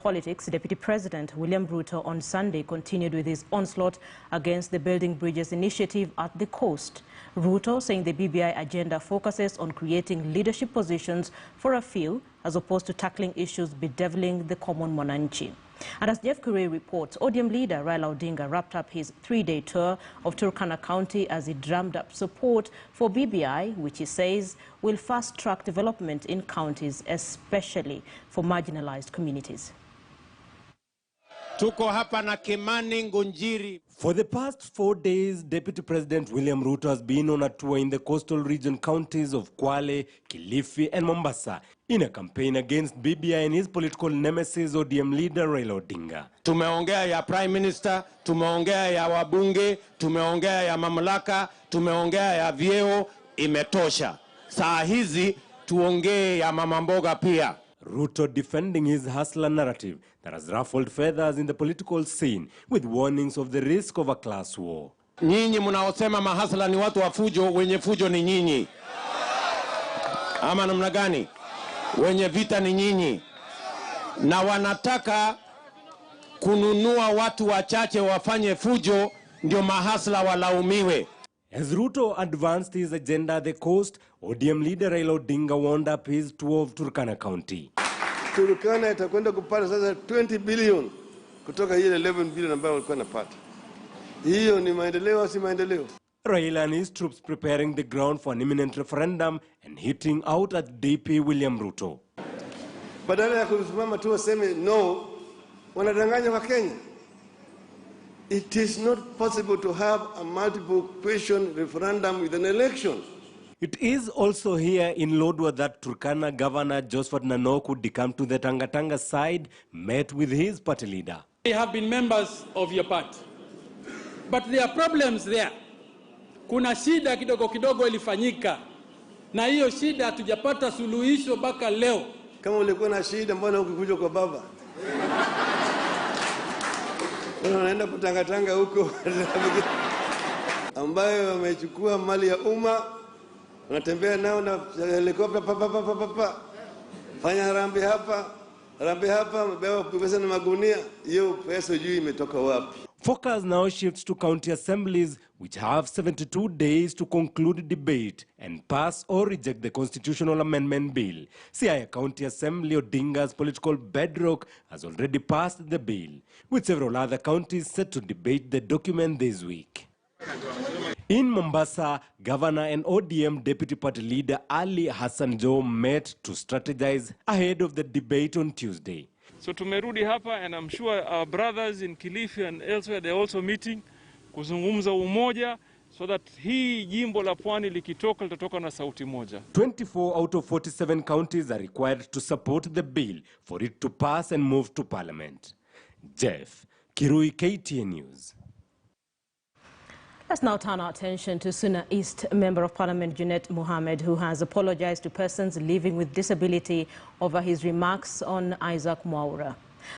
Politics, Deputy President William Ruto on Sunday continued with his onslaught against the Building Bridges initiative at the coast. Ruto saying the BBI agenda focuses on creating leadership positions for a few as opposed to tackling issues bedevilling the common mwananchi. And as Jeff Kirui reports, ODM leader Raila Odinga wrapped up his three-day tour of Turkana County as he drummed up support for BBI, which he says will fast-track development in counties, especially for marginalized communities. For the past 4 days, Deputy President William Ruto has been on a tour in the coastal region counties of Kwale, Kilifi and Mombasa in a campaign against BBI and his political nemesis ODM leader Raila Odinga. Tumeongea ya Prime Minister, tumeongea ya wabunge, tumeongea ya mamlaka, tumeongea ya vyeo, imetosha. Saa hizi tuongee ya mama mboga pia. Ruto defending his hustler narrative that has ruffled feathers in the political scene with warnings of the risk of a class war. Nyinyi mnaosema mahasla ni watu wa fujo, wenye fujo ni nyinyi. Ama namna gani? Wenye vita ni nyinyi. Na wanataka kununua watu wachache wafanye fujo ndio mahasla walaumiwe. As Ruto advanced his agenda at the coast, ODM leader Raila Odinga wound up his tour of Turkana County. Turkana itakwenda kupata sasa 20 billion kutoka ile 11 billion ambayo walikuwa napata. Hiyo ni maendeleo, si maendeleo? Raila and his troops preparing the ground for an imminent referendum and hitting out at DP William Ruto. Badala ya kusimama tu waseme no, wanadanganya wa Kenya. It is not possible to have a multiple question referendum with an election. It is also here in Lodwar that Turkana Governor Josephat Nanok would come to the Tangatanga side, met with his party leader. They have been members of your party, but there are problems there. Kuna shida kidogo kidogo ilifanyika, na hiyo shida hatujapata suluhisho mpaka leo. Kama ulikuwa na shida, mbona ukikuja kwa baba? Wanaenda kutangatanga huko ambayo wamechukua mali ya umma, wanatembea nao na helikopta pa. Fanya harambee hapa, mbeba pesa na magunia, hiyo pesa juu imetoka wapi? Focus now shifts to county assemblies, which have 72 days to conclude debate and pass or reject the constitutional amendment bill. Siaya County Assembly, Odinga's political bedrock, has already passed the bill, with several other counties set to debate the document this week. In Mombasa, Governor and ODM Deputy Party Leader Ali Hassan Joe met to strategize ahead of the debate on Tuesday. So tumerudi hapa, and I'm sure our brothers in Kilifi and elsewhere, they're also meeting kuzungumza umoja so that hii jimbo la Pwani likitoka litatoka na sauti moja. 24 out of 47 counties are required to support the bill for it to pass and move to Parliament. Jeff Kirui, KTN News. Let's now turn our attention to Suna East Member of Parliament Junet Mohammed, who has apologized to persons living with disability over his remarks on Isaac Mwaura.